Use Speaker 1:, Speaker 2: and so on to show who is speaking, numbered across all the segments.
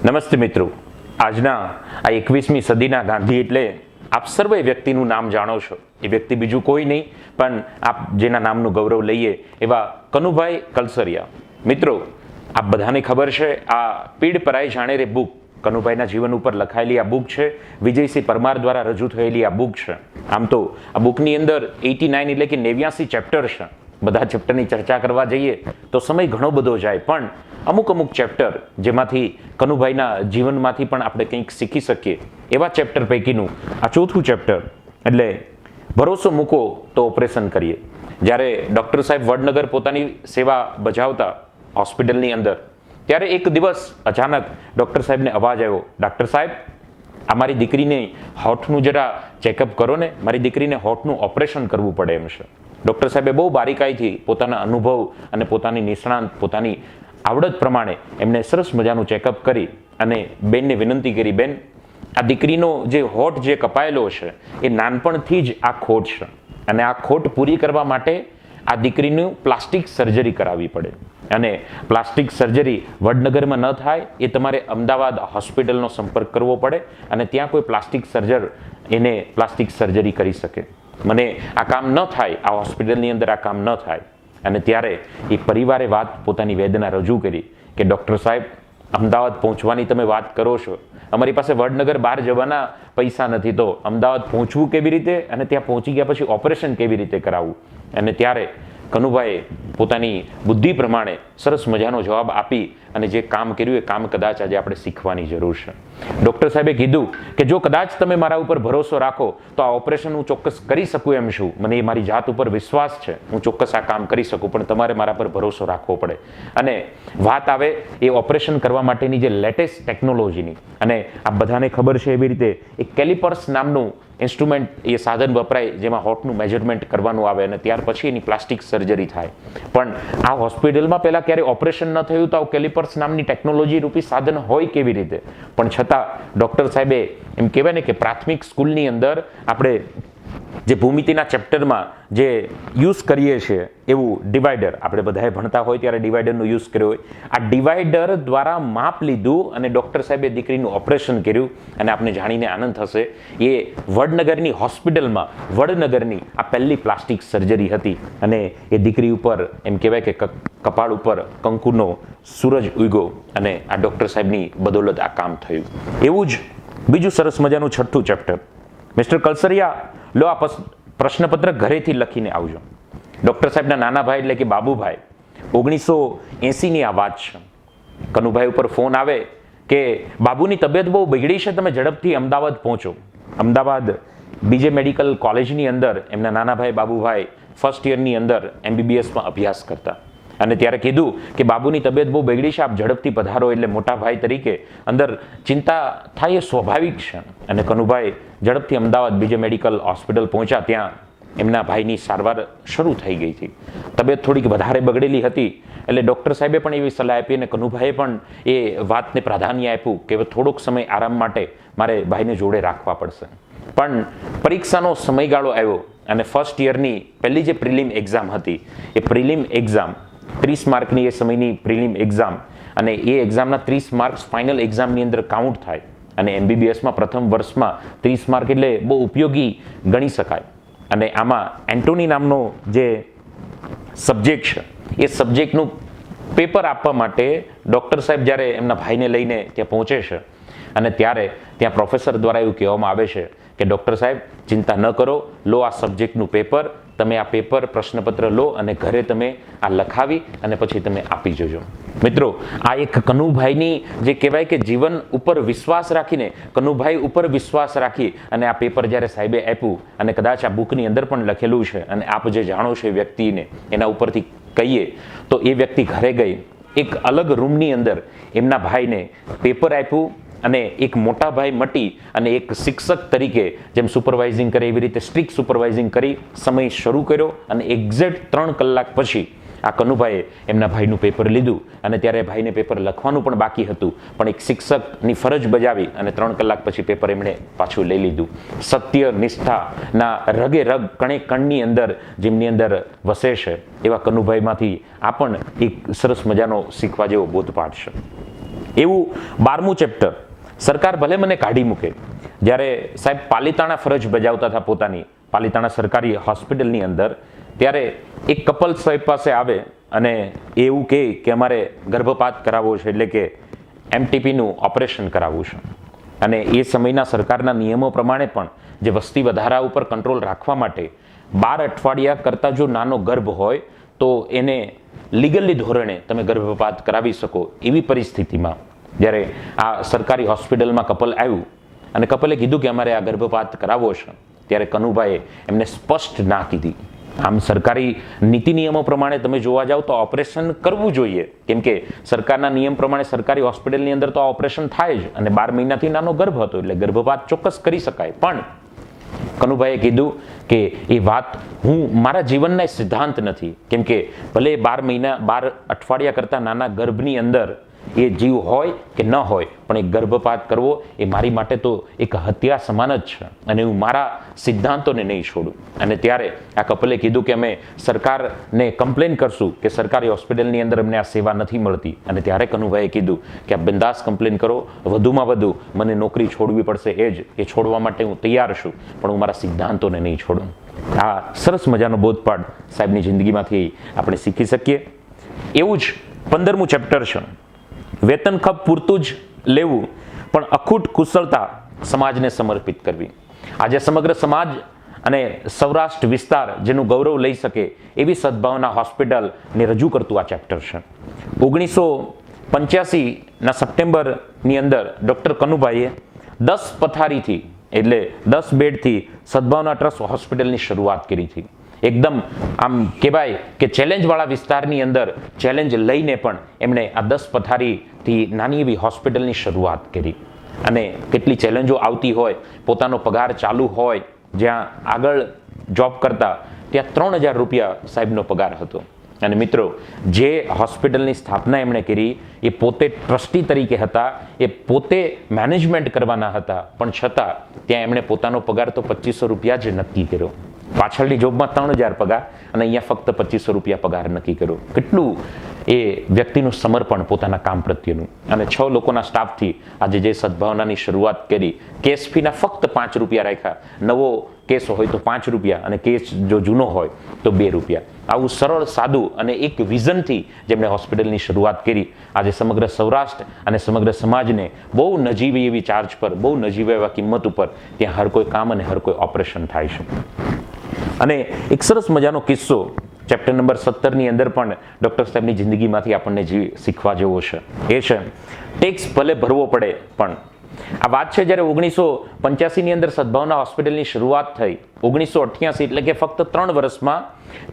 Speaker 1: નમસ્તે મિત્રો, આજના આ 21મી સદીના ગાંધી એટલે આપ સર્વે વ્યક્તિનું નામ જાણો છો. એ વ્યક્તિ બીજું કોઈ નહીં પણ આપ જેના નામનું ગૌરવ લઈએ એવા કનુભાઈ કલસરિયા. મિત્રો, આપ બધાને ખબર છે આ પીડ પરાઈ જાણે રે બુક કનુભાઈના જીવન ઉપર લખાયેલી આ બુક છે. વિજયસિંહ પરમાર દ્વારા રજૂ થયેલી આ બુક છે. આમ તો આ બુકની અંદર 89 એટલે કે 89 ચેપ્ટર છે. બધા ચેપ્ટરની ચર્ચા કરવા જઈએ તો સમય ઘણો બધો જાય, પણ અમુક ચેપ્ટર જેમાંથી કનુભાઈના જીવનમાંથી પણ આપણે કંઈક શીખી શકીએ એવા ચેપ્ટર પૈકીનું આ ચોથું ચેપ્ટર એટલે ભરોસો મૂકો તો ઓપરેશન કરીએ. જ્યારે ડૉક્ટર સાહેબ વડનગર પોતાની સેવા બજાવતા હોસ્પિટલની અંદર, ત્યારે એક દિવસ અચાનક ડૉક્ટર સાહેબને અવાજ આવ્યો, ડૉક્ટર સાહેબ આ મારી દીકરીને હોઠનું જરા ચેકઅપ કરો ને, મારી દીકરીને હોઠનું ઓપરેશન કરવું પડે એમ છે. ડૉક્ટર સાહેબે બહુ બારીકાઈથી પોતાના અનુભવ અને પોતાની નિષ્ણાંત પોતાની આવડત પ્રમાણે એમને સરસ મજાનું ચેકઅપ કરી અને બેનને વિનંતી કરી, બેન આ દીકરીનો જે હોઠ જે કપાયેલો છે એ નાનપણથી જ આ ખોટ છે અને આ ખોટ પૂરી કરવા માટે આ દીકરીનું પ્લાસ્ટિક સર્જરી કરાવવી પડે અને પ્લાસ્ટિક સર્જરી વડનગરમાં ન થાય એ તમારે અમદાવાદ હોસ્પિટલનો સંપર્ક કરવો પડે અને ત્યાં કોઈ પ્લાસ્ટિક સર્જર એને પ્લાસ્ટિક સર્જરી કરી શકે. મને આ કામ ન થાય, આ હોસ્પિટલની અંદર આ કામ ન થાય. અને ત્યારે એ પરિવારે વાત પોતાની વેદના રજૂ કરી કે ડૉક્ટર સાહેબ અમદાવાદ પહોંચવાની તમે વાત કરો છો, અમારી પાસે વડનગર બહાર જવાના પૈસા નથી, તો અમદાવાદ પહોંચવું કેવી રીતે અને ત્યાં પહોંચી ગયા પછી ઓપરેશન કેવી રીતે કરાવવું. અને ત્યારે કનુભાઈએ પોતાની બુદ્ધિ પ્રમાણે સરસ મજાનો જવાબ આપી અને જે કામ કર્યું એ કામ કદાચ આજે આપણે શીખવાની જરૂર છે. ડૉક્ટર સાહેબે કીધું કે જો કદાચ તમે મારા ઉપર ભરોસો રાખો તો આ ઓપરેશન હું ચોક્કસ કરી શકું એમ છું, મને એ મારી જાત ઉપર વિશ્વાસ છે, હું ચોક્કસ આ કામ કરી શકું, પણ તમારે મારા પર ભરોસો રાખવો પડે. અને વાત આવે એ ઓપરેશન કરવા માટેની જે લેટેસ્ટ ટેકનોલોજીની, અને આ બધાને ખબર છે એવી રીતે એક કેલિપર્સ નામનું ઇન્સ્ટ્રુમેન્ટ, એ સાધન વપરાય જેમાં હોઠનું મેજરમેન્ટ કરવાનું આવે અને ત્યાર પછી એની પ્લાસ્ટિક સર્જરી થાય. પણ આ હોસ્પિટલમાં પહેલાં ક્યારે ઓપરેશન ન થયું તો આ કેલિપર્સ નામની ટેકનોલોજી રૂપી સાધન હોય કેવી રીતે? પણ છતાં ડૉક્ટર સાહેબે એમ કહેવાય ને કે પ્રાથમિક સ્કૂલની અંદર આપણે જે ભૂમિતિના ચેપ્ટરમાં જે યુઝ કરીએ છીએ એવું ડિવાઈડર, આપણે બધાએ ભણતા હોય ત્યારે ડિવાઈડરનો યુઝ કર્યો હોય, આ ડિવાઈડર દ્વારા માપ લીધું અને ડૉક્ટર સાહેબે દીકરીનું ઓપરેશન કર્યું. અને આપને જાણીને આનંદ થશે, એ વડનગરની હોસ્પિટલમાં વડનગરની આ પહેલી પ્લાસ્ટિક સર્જરી હતી અને એ દીકરી ઉપર એમ કહેવાય કે કપાળ ઉપર કંકુનો સૂરજ ઉગ્યો અને આ ડૉક્ટર સાહેબની બદોલત આ કામ થયું. એવું જ બીજું સરસ મજાનું છઠ્ઠું ચેપ્ટર, મિસ્ટર કલસરિયા લો આ પ્રશ્નપત્ર ઘરેથી લખીને આવજો. ડૉક્ટર સાહેબના નાના ભાઈ એટલે કે બાબુભાઈ, 1980ની આ વાત છે. કનુભાઈ ઉપર ફોન આવે કે બાબુની તબિયત બહુ બગડી છે, તમે ઝડપથી અમદાવાદ પહોંચો. અમદાવાદ બીજે મેડિકલ કોલેજની અંદર એમના નાના ભાઈ બાબુભાઈ ફર્સ્ટ યરની અંદર MBBSમાં અભ્યાસ કરતા અને ત્યારે કીધું કે બાબુની તબિયત બહુ બગડી છે, આપ ઝડપથી પધારો. એટલે મોટા ભાઈ તરીકે અંદર ચિંતા થાય એ સ્વાભાવિક છે અને કનુભાઈ ઝડપથી અમદાવાદ બીજે મેડિકલ હોસ્પિટલ પહોંચ્યા. ત્યાં એમના ભાઈની સારવાર શરૂ થઈ ગઈ હતી. તબિયત થોડીક વધારે બગડેલી હતી એટલે ડૉક્ટર સાહેબે પણ એવી સલાહ આપી અને કનુભાઈએ પણ એ વાતને પ્રાધાન્ય આપ્યું કે હવે થોડોક સમય આરામ માટે મારે ભાઈને જોડે રાખવા પડશે. પણ પરીક્ષાનો સમયગાળો આવ્યો અને ફર્સ્ટ યરની પહેલી જે પ્રિલિમ એક્ઝામ હતી એ પ્રિલિમ એક્ઝામ 30 માર્કની એ સમયની પ્રિલિમ એક્ઝામ, અને એ એક્ઝામના 30 માર્ક્સ ફાઇનલ એક્ઝામની અંદર કાઉન્ટ થાય અને MBBSમાં પ્રથમ વર્ષમાં 30 માર્ક એટલે બહુ ઉપયોગી ગણી શકાય. અને આમાં એન્ટોની નામનો જે સબ્જેક્ટ છે એ સબ્જેક્ટનું પેપર આપવા માટે ડૉક્ટર સાહેબ જ્યારે એમના ભાઈને લઈને ત્યાં પહોંચે છે અને ત્યારે ત્યાં પ્રોફેસર દ્વારા એવું કહેવામાં આવે છે કે ડૉક્ટર સાહેબ ચિંતા ન કરો, લો આ સબ્જેક્ટનું પેપર, તમે આ પેપર પ્રશ્નપત્ર લો અને ઘરે તમે આ લખાવી અને પછી તમે આપી જજો. મિત્રો, આ એક કનુભાઈની જે કહેવાય કે જીવન ઉપર વિશ્વાસ રાખીને, કનુભાઈ ઉપર વિશ્વાસ રાખી અને આ પેપર જ્યારે સાહેબે આપ્યું અને કદાચ આ બુકની અંદર પણ લખેલું છે અને આપ જે જાણો છો એ વ્યક્તિને એના ઉપરથી કહીએ તો એ વ્યક્તિ ઘરે ગઈ એક અલગ રૂમની અંદર એમના ભાઈને પેપર આપ્યું અને એક મોટા ભાઈ મટી અને એક શિક્ષક તરીકે જેમ સુપરવાઇઝિંગ કરે એવી રીતે સ્ટ્રિક્ટ સુપરવાઇઝિંગ કરી સમય શરૂ કર્યો અને એક્ઝેક્ટ 3 કલાક પછી આ કનુભાઈએ એમના ભાઈનું પેપર લીધું અને ત્યારે ભાઈને પેપર લખવાનું પણ બાકી હતું, પણ એક શિક્ષકની ફરજ બજાવી અને 3 કલાક પછી પેપર એમણે પાછું લઈ લીધું. સત્ય નિષ્ઠાના રગે રગ કણે કણની અંદર જેમની અંદર વસે છે એવા કનુભાઈમાંથી આ પણ એક સરસ મજાનો શીખવા જેવો બોધપાઠ છે. એવું 12મું ચેપ્ટર, સરકાર ભલે મને કાઢી મૂકે. જ્યારે સાહેબ પાલિતાણા ફરજ બજાવતા હતા પોતાની પાલિતાણા સરકારી હોસ્પિટલની અંદર, ત્યારે એક કપલ સાહેબ પાસે આવે અને એવું કહે કે અમારે ગર્ભપાત કરાવવો છે, એટલે કે એમટીપીનું ઓપરેશન કરાવવું છે. અને એ સમયના સરકારના નિયમો પ્રમાણે પણ જે વસ્તી વધારા ઉપર કંટ્રોલ રાખવા માટે 12 અઠવાડિયા કરતાં જો નાનો ગર્ભ હોય તો એને લીગલી ધોરણે તમે ગર્ભપાત કરાવી શકો. એવી પરિસ્થિતિમાં જ્યારે આ સરકારી હોસ્પિટલમાં કપલ આવ્યું અને કપલે કીધું કે અમારે આ ગર્ભપાત કરાવવો છે, ત્યારે કનુભાઈએ એમને સ્પષ્ટ ના કીધી. આમ સરકારી નીતિ નિયમો પ્રમાણે તમે જોવા જાઓ તો ઓપરેશન કરવું જોઈએ, કેમ કે સરકારના નિયમ પ્રમાણે સરકારી હોસ્પિટલની અંદર તો આ ઓપરેશન થાય જ, અને 12 મહિનાથી નાનો ગર્ભ હતો એટલે ગર્ભપાત ચોક્કસ કરી શકાય. પણ કનુભાઈએ કીધું કે એ વાત મારા જીવનના સિદ્ધાંત નથી, કેમ કે ભલે 12 અઠવાડિયા કરતાં નાના ગર્ભની અંદર એ જીવ હોય કે ન હોય, પણ એક ગર્ભપાત કરવો એ મારી માટે તો એક હત્યા સમાન જ છે, અને હું મારા સિદ્ધાંતોને નહીં છોડું. અને ત્યારે આ કપલે કીધું કે અમે સરકારને કમ્પ્લેન કરશું કે સરકારી હોસ્પિટલની અંદર અમને આ સેવા નથી મળતી. અને ત્યારે કનુભાઈએ કીધું કે આ બિંદાસ કમ્પ્લેન કરો, વધુમાં વધુ મને નોકરી છોડવી પડશે એ છોડવા માટે હું તૈયાર છું, પણ હું મારા સિદ્ધાંતોને નહીં છોડું. આ સરસ મજાનો બોધપાઠ સાહેબની જિંદગીમાંથી આપણે શીખી શકીએ. એવું જ 15મું ચેપ્ટર છે, વેતન ખપ પૂરતું જ લેવું પણ અખૂટ કુશળતા સમાજને સમર્પિત કરવી. આજે સમગ્ર સમાજ અને સૌરાષ્ટ્ર વિસ્તાર જેનું ગૌરવ લઈ શકે એવી સદભાવના હોસ્પિટલને રજૂ કરતું આ ચેપ્ટર છે. 1985ના સપ્ટેમ્બરની અંદર ડૉક્ટર કનુભાઈએ 10 પથારીથી એટલે 10 બેડથી સદભાવના ટ્રસ્ટ હોસ્પિટલની શરૂઆત કરી હતી. એકદમ આમ કહેવાય કે ચેલેન્જવાળા વિસ્તારની અંદર ચેલેન્જ લઈને પણ એમણે આ 10 પથારીથી નાની એવી હોસ્પિટલની શરૂઆત કરી. અને કેટલી ચેલેન્જો આવતી હોય, પોતાનો પગાર ચાલુ હોય, જ્યાં આગળ જોબ કરતા ત્યાં 3000 રૂપિયા સાહેબનો પગાર હતો. અને મિત્રો, જે હોસ્પિટલની સ્થાપના એમણે કરી એ પોતે ટ્રસ્ટી તરીકે હતા, એ પોતે મેનેજમેન્ટ કરવાના હતા, પણ છતાં ત્યાં એમણે પોતાનો પગાર તો 2500 રૂપિયા જ નક્કી કર્યો. પાછળની જોબમાં 3000 પગાર અને અહીંયા ફક્ત 2500 રૂપિયા પગાર નક્કી કર્યો. કેટલું એ વ્યક્તિનું સમર્પણ પોતાના કામ પ્રત્યેનું. અને 6 લોકોના સ્ટાફથી આજે જે સદભાવનાની શરૂઆત કરી, કેસ ફીના ફક્ત 5 રૂપિયા રાખ્યા. નવો કેસ હોય તો 5 રૂપિયા, અને કેસ જો જૂનો હોય તો 2 રૂપિયા. આવું સરળ સાદું અને એક વિઝનથી જેમણે હોસ્પિટલની શરૂઆત કરી, આજે સમગ્ર સૌરાષ્ટ્ર અને સમગ્ર સમાજને બહુ નજીવી એવી ચાર્જ પર, બહુ નજીવા એવા કિંમત ઉપર ત્યાં હર કોઈ કામ અને હર કોઈ ઓપરેશન થાય છે. અને એક સરસ મજાનો કિસ્સો ચેપ્ટર નંબર 17ની અંદર પણ ડૉક્ટર સાહેબની જિંદગીમાંથી આપણને જે શીખવા જેવો છે એ છે, ટેક્સ ભલે ભરવો પડે પણ. આ વાત છે જ્યારે 1985ની અંદર સદભાવના હોસ્પિટલની શરૂઆત થઈ. 1988 એટલે કે ફક્ત 3 વર્ષમાં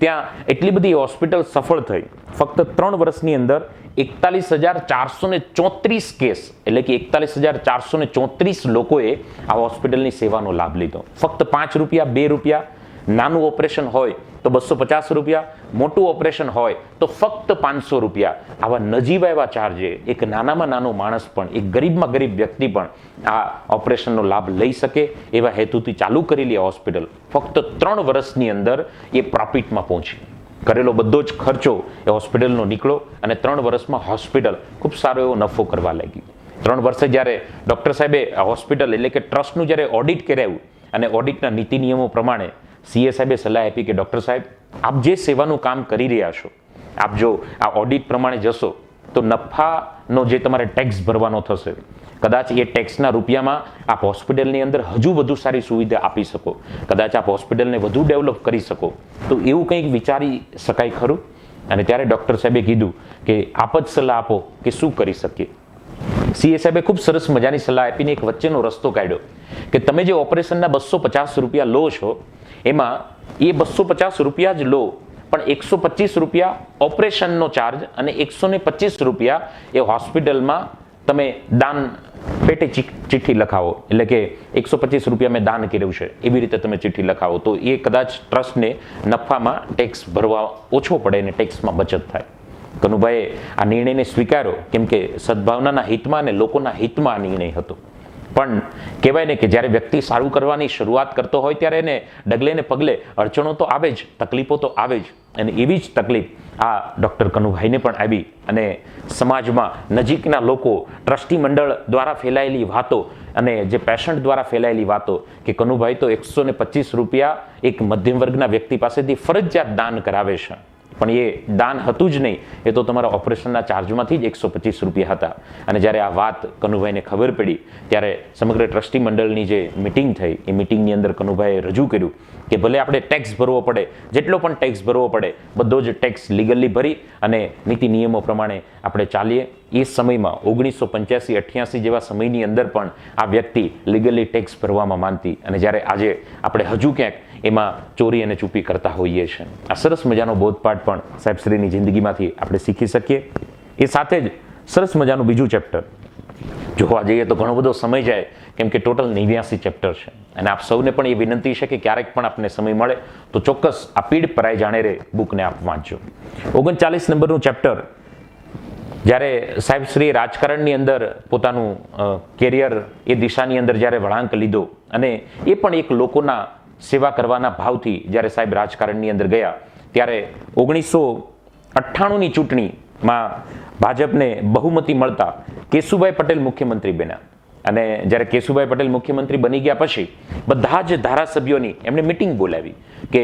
Speaker 1: ત્યાં એટલી બધી હોસ્પિટલ સફળ થઈ. ફક્ત 3 વર્ષની અંદર 41,434 કેસ, એટલે કે 41,434 લોકોએ આ હોસ્પિટલની સેવાનો લાભ લીધો. ફક્ત 5 રૂપિયા, 2 રૂપિયા. નાનું ઓપરેશન હોય તો 250 રૂપિયા, મોટું ઓપરેશન હોય તો ફક્ત 500 રૂપિયા. આવા નજીવા એવા ચાર્જે એક નાનામાં નાનો માણસ પણ, એક ગરીબમાં ગરીબ વ્યક્તિ પણ આ ઓપરેશનનો લાભ લઈ શકે એવા હેતુથી ચાલુ કરેલી આ હોસ્પિટલ ફક્ત 3 વર્ષની અંદર એ પ્રોફિટમાં પહોંચી. કરેલો બધો જ ખર્ચો એ હોસ્પિટલનો નીકળો અને 3 વર્ષમાં હોસ્પિટલ ખૂબ સારો એવો નફો કરવા લાગી. 3 વર્ષે જ્યારે ડૉક્ટર સાહેબે હોસ્પિટલ એટલે કે ટ્રસ્ટનું જ્યારે ઓડિટ કરાવ્યું અને ઓડિટના નીતિ નિયમો પ્રમાણે સીએ સાહેબે સલાહ આપી કે ડૉક્ટર સાહેબ, આપ જે સેવાનું કામ કરી રહ્યા છો, આપ જો આ ઓડિટ પ્રમાણે જશો તો નફાનો જે તમારે ટેક્સ ભરવાનો થશે, કદાચ એ ટેક્સના રૂપિયામાં આપ હોસ્પિટલની અંદર હજુ વધુ સારી સુવિધા આપી શકો, કદાચ આપ હોસ્પિટલને વધુ ડેવલપ કરી શકો, તો એવું કંઈક વિચારી શકાય ખરું? અને ત્યારે ડૉક્ટર સાહેબે કીધું કે આપ જ સલાહ આપો કે શું કરી શકીએ. સીએ સાહેબે ખૂબ સરસ મજાની સલાહ આપીને એક વચ્ચેનો રસ્તો કાઢ્યો કે તમે જે ઓપરેશનના 250 રૂપિયા લો છો, એમાં એ 250 રૂપિયા જ લો, પણ 125 રૂપિયા ઓપરેશનનો ચાર્જ અને 125 રૂપિયા એ હોસ્પિટલમાં તમે દાન પેટે ચિઠ્ઠી લખાવો. એટલે કે 125 રૂપિયા મેં દાન કર્યું છે એવી રીતે તમે ચિઠ્ઠી લખાવો તો એ કદાચ ટ્રસ્ટને નફામાં ટેક્સ ભરવા ઓછો પડે અને ટેક્સમાં બચત થાય. કનુભાઈએ આ નિર્ણયને સ્વીકાર્યો, કેમ કે સદભાવનાના હિતમાં અને લોકોના હિતમાં આ નિર્ણય હતો. પણ કહેવાય ને કે જ્યારે વ્યક્તિ સારું કરવાની શરૂઆત કરતો હોય ત્યારે એને ડગલે ને પગલે અડચણો તો આવે જ, તકલીફો તો આવે જ. અને એવી જ તકલીફ આ ડૉક્ટર કનુભાઈને પણ આવી અને સમાજમાં નજીકના લોકો, ટ્રસ્ટી મંડળ દ્વારા ફેલાયેલી વાતો અને જે પેશન્ટ દ્વારા ફેલાયેલી વાતો કે કનુભાઈ તો 125 રૂપિયા એક મધ્યમ વર્ગના વ્યક્તિ પાસેથી ફરજિયાત દાન કરાવે છે, પણ એ દાન હતું જ નહીં, એ તો તમારા ઓપરેશનના ચાર્જમાંથી જ 125 રૂપિયા હતા. અને જ્યારે આ વાત કનુભાઈને ખબર પડી ત્યારે સમગ્ર ટ્રસ્ટી મંડળની જે મિટિંગ થઈ એ મિટિંગની અંદર કનુભાઈએ રજૂ કર્યું કે ભલે આપણે ટેક્સ ભરવો પડે, જેટલો પણ ટેક્સ ભરવો પડે બધો જ ટેક્સ લીગલી ભરી અને નીતિ નિયમો પ્રમાણે આપણે ચાલીએ. એ સમયમાં 1985-88 જેવા સમયની અંદર પણ આ વ્યક્તિ લીગલી ટેક્સ ભરવામાં માનતી અને જ્યારે આજે આપણે હજુ ક્યાંક એમાં ચોરી અને ચૂપી કરતા હોઈએ છીએ. આ સરસ મજાનો બોધપાઠ પણ સાહેબશ્રીની જિંદગીમાંથી આપણે શીખી શકીએ. એ સાથે જ સરસ મજાનું બીજું ચેપ્ટર જોવા જઈએ તો ઘણો બધો સમય જાય, કેમ કે ટોટલ 89 ચેપ્ટર છે અને આપ સૌને પણ એ વિનંતી છે કે ક્યારેક પણ આપને સમય મળે તો ચોક્કસ આ પીડ પરાય જાણે રે બુકને આપ વાંચજો. 39 નંબરનું ચેપ્ટર, જ્યારે સાહેબશ્રીએ રાજકારણની અંદર પોતાનું કેરિયર એ દિશાની અંદર જ્યારે વળાંક લીધો અને એ પણ એક લોકોના સેવા કરવાના ભાવથી જ્યારે સાહેબ રાજકારણની અંદર ગયા ત્યારે 1998ની ચૂંટણીમાં ભાજપને બહુમતી મળતા કેશુભાઈ પટેલ મુખ્યમંત્રી બન્યા અને જ્યારે કેશુભાઈ પટેલ મુખ્યમંત્રી બની ગયા પછી બધા જ ધારાસભ્યોની એમણે મિટિંગ બોલાવી કે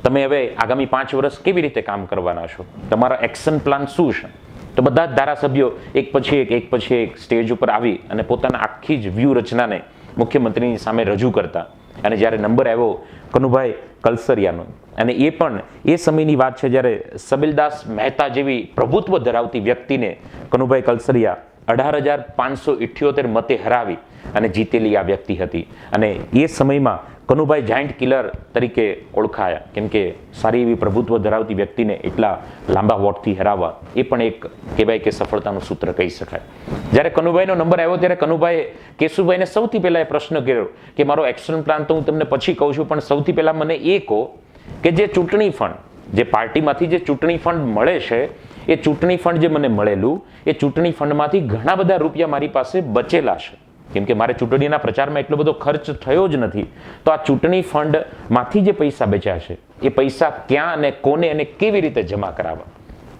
Speaker 1: તમે હવે આગામી 5 વર્ષ કેવી રીતે કામ કરવાના છો, તમારો એક્શન પ્લાન શું છે. તો બધા જ ધારાસભ્યો એક પછી એક સ્ટેજ ઉપર આવી અને પોતાના આખી જ વ્યૂહરચનાને મુખ્યમંત્રીની સામે રજૂ કરતા. અને જ્યારે નંબર આવ્યો કનુભાઈ કલસરિયાનો, અને એ પણ એ સમયની વાત છે જ્યારે સબીલદાસ મહેતા જેવી પ્રભુત્વ ધરાવતી વ્યક્તિને કનુભાઈ કલસરિયા 18,578 મતે હરાવી અને જીતેલી આ વ્યક્તિ હતી. અને એ સમયમાં કનુભાઈ જાયન્ટ કિલર તરીકે ઓળખાયા, કેમ કે સારી એવી પ્રભુત્વ ધરાવતી વ્યક્તિને એટલા લાંબા વોટથી હરાવવા એ પણ એક કહેવાય કે સફળતાનું સૂત્ર કહી શકાય. જ્યારે કનુભાઈનો નંબર આવ્યો ત્યારે કનુભાઈએ કેશુભાઈને સૌથી પહેલા એ પ્રશ્ન કર્યો કે મારો એક્શન પ્લાન તો હું તમને પછી કહું છું, પણ સૌથી પહેલા મને એ કહો કે જે ચૂંટણી ફંડ, જે પાર્ટીમાંથી જે ચૂંટણી ફંડ મળે છે, એ ચૂંટણી ફંડ જે મને મળેલું એ ચૂંટણી ફંડમાંથી ઘણા બધા રૂપિયા મારી પાસે બચેલા છે, કેમ કે મારે ચૂંટણીના પ્રચારમાં એટલો બધો ખર્ચ થયો જ નથી. તો આ ચૂંટણી ફંડમાંથી જે પૈસા બચ્યા છે એ પૈસા ક્યાં અને કોને અને કેવી રીતે જમા કરાવવા.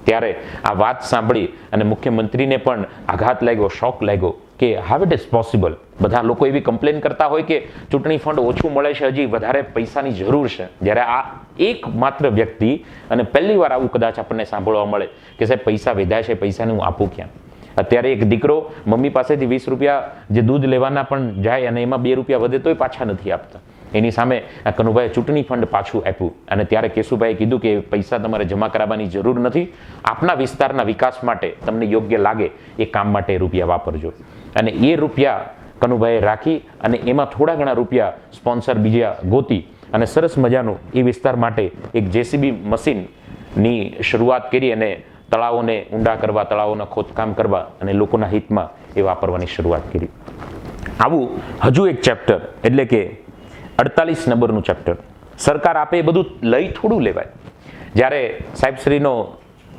Speaker 1: ત્યારે આ વાત સાંભળી અને મુખ્યમંત્રીને પણ આઘાત લાગ્યો, શોક લાગ્યો કે હાવ ઇટ ઇઝ પોસિબલ. બધા લોકો એવી કમ્પ્લેન કરતા હોય કે ચૂંટણી ફંડ ઓછું મળે છે, હજી વધારે પૈસાની જરૂર છે, જ્યારે આ એક માત્ર વ્યક્તિ અને પહેલી વાર આવું કદાચ આપણને સાંભળવા મળે કે સાહેબ પૈસા વધ્યા છે, પૈસાને હું આપું ક્યાં. અત્યારે એક દીકરો મમ્મી પાસેથી 20 રૂપિયા જે દૂધ લેવાના પણ જાય અને એમાં 2 રૂપિયા વધે તોય પાછા નથી આપતા. એની સામે આ કનુભાઈએ ચૂંટણી ફંડ પાછું આપ્યું અને ત્યારે કેશુભાઈએ કીધું કે પૈસા તમારે જમા કરાવવાની જરૂર નથી, આપના વિસ્તારના વિકાસ માટે તમને યોગ્ય લાગે એ કામ માટે રૂપિયા વાપરજો. અને એ રૂપિયા કનુભાઈએ રાખી અને એમાં થોડા ઘણા રૂપિયા સ્પોન્સર બીજા ગોતી અને સરસ મજાનું એ વિસ્તાર માટે એક જેસીબી મશીનની શરૂઆત કરી અને તળાવોને ઊંડા કરવા, તળાવોના ખોદકામ કરવા અને લોકોના હિતમાં એ વાપરવાની શરૂઆત કરી. આવું હજુ એક ચેપ્ટર એટલે કે 48 નંબરનું ચેપ્ટર, સરકાર આપે એ બધું લઈ થોડું લેવાય. જ્યારે સાહેબશ્રીનો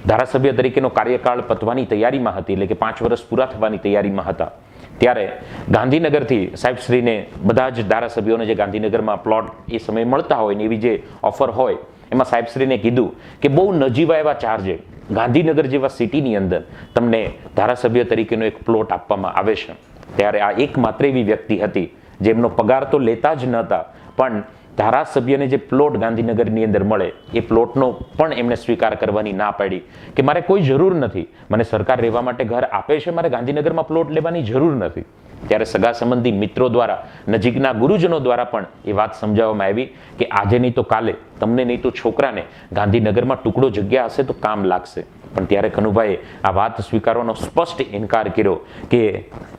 Speaker 1: ધારાસભ્ય તરીકેનો કાર્યકાળ પતવાની તૈયારીમાં હતી, એટલે કે 5 વર્ષ પૂરા થવાની તૈયારીમાં હતા, ત્યારે ગાંધીનગરથી સાહેબશ્રીને બધા જ ધારાસભ્યોને જે ગાંધીનગરમાં પ્લોટ એ સમયે મળતા હોય ને એવી જે ઓફર હોય એમાં સાહેબશ્રીને કીધું કે બહુ નજીવા એવા ચાર્જે ગાંધીનગર જેવા સિટીની અંદર તમને ધારાસભ્ય તરીકેનો એક પ્લોટ આપવામાં આવે છે. ત્યારે આ એકમાત્ર એવી વ્યક્તિ હતી જેમનો પગાર તો લેતા જ નહોતા, પણ ધારાસભ્યને જે પ્લોટ ગાંધીનગરની અંદર મળે એ પ્લોટનો પણ એમણે સ્વીકાર કરવાની ના પાડી કે મારે કોઈ જરૂર નથી, મને સરકાર રહેવા માટે ઘર આપે છે, મારે ગાંધીનગરમાં પ્લોટ લેવાની જરૂર નથી. ત્યારે સગા સંબંધી મિત્રો દ્વારા, નજીકના ગુરુજનો દ્વારા પણ એ વાત સમજાવવામાં આવી કે આજે નહીં તો કાલે તમને નહીં તો છોકરાને ગાંધીનગરમાં ટુકડો જગ્યા હશે તો કામ લાગશે. પણ ત્યારે કનુભાઈએ આ વાત સ્વીકારવાનો સ્પષ્ટ ઇનકાર કર્યો કે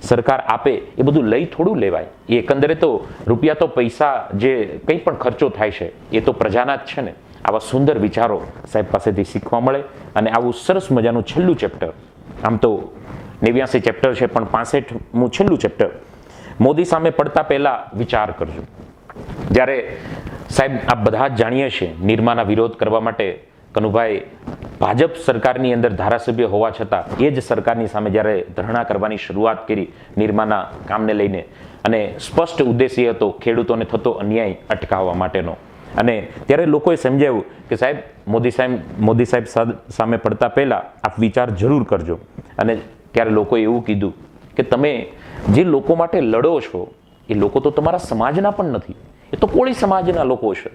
Speaker 1: સરકાર આપે એ બધું લઈ થોડું લેવાય, એ એકંદરે તો રૂપિયા તો પૈસા જે કંઈ પણ ખર્ચો થાય છે એ તો પ્રજાના જ છે ને. આવા સુંદર વિચારો સાહેબ પાસેથી શીખવા મળે અને આવું સરસ મજાનું છેલ્લું ચેપ્ટર, આમ તો 89 ચેપ્ટર છે પણ 65મું છેલ્લું ચેપ્ટર, મોદી સામે પડતા પહેલા વિચાર કરજો. જ્યારે સાહેબ આપ બધા જ જાણીએ છીએ નિરમાના વિરોધ કરવા માટે કનુભાઈ ભાજપ સરકારની અંદર ધારાસભ્ય હોવા છતાં એ જ સરકારની સામે જ્યારે ધરણા કરવાની શરૂઆત કરી નિરમાના કામને લઈને, અને સ્પષ્ટ ઉદ્દેશ્ય હતો ખેડૂતોને થતો અન્યાય અટકાવવા માટેનો. અને ત્યારે લોકોએ સમજાવ્યું કે સાહેબ મોદી સાહેબ સામે પડતા પહેલાં આપ વિચાર જરૂર કરજો. અને ત્યારે લોકોએ એવું કીધું કે તમે જે લોકો માટે લડો છો એ લોકો તો તમારા સમાજના પણ નથી, એ તો કોળી સમાજના લોકો છે.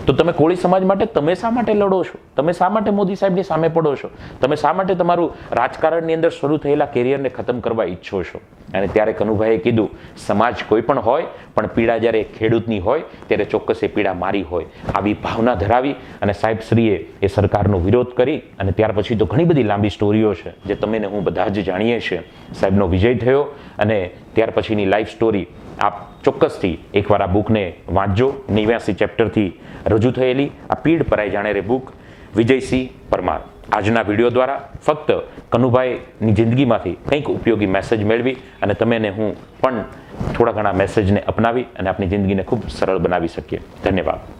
Speaker 1: તો તમે કોળી સમાજ માટે તમે શા માટે લડો છો? તમે શા માટે મોદી સાહેબની સામે પડો છો? તમે શા માટે તમારું રાજકારણની અંદર શરૂ થયેલા કેરિયરને ખતમ કરવા ઈચ્છો છો? અને ત્યારે કનુભાઈએ કીધું, સમાજ કોઈ પણ હોય, પણ પીડા જ્યારે ખેડૂતની હોય ત્યારે ચોક્કસ એ પીડા મારી હોય. આવી ભાવના ધરાવી અને સાહેબશ્રીએ એ સરકારનો વિરોધ કરી અને ત્યાર પછી તો ઘણી બધી લાંબી સ્ટોરીઓ છે જે તમે ને હું બધા જ જાણીએ છીએ. સાહેબનો વિજય થયો અને ત્યાર પછીની લાઈફ સ્ટોરી આપ ચોક્કસથી એકવાર આ બુકને વાંચજો. 89 ચેપ્ટરથી રજૂ થયેલી આ પીડ પરાઈ જાણે રે બુક, વિજયસિંહ પરમાર. આજના વિડીયો દ્વારા ફક્ત કનુભાઈની જિંદગીમાંથી કંઈક ઉપયોગી મેસેજ મેળવી અને તમે ને હું પણ થોડા ઘણા મેસેજને અપનાવી અને આપણી જિંદગીને ખૂબ સરળ બનાવી શકીએ. ધન્યવાદ.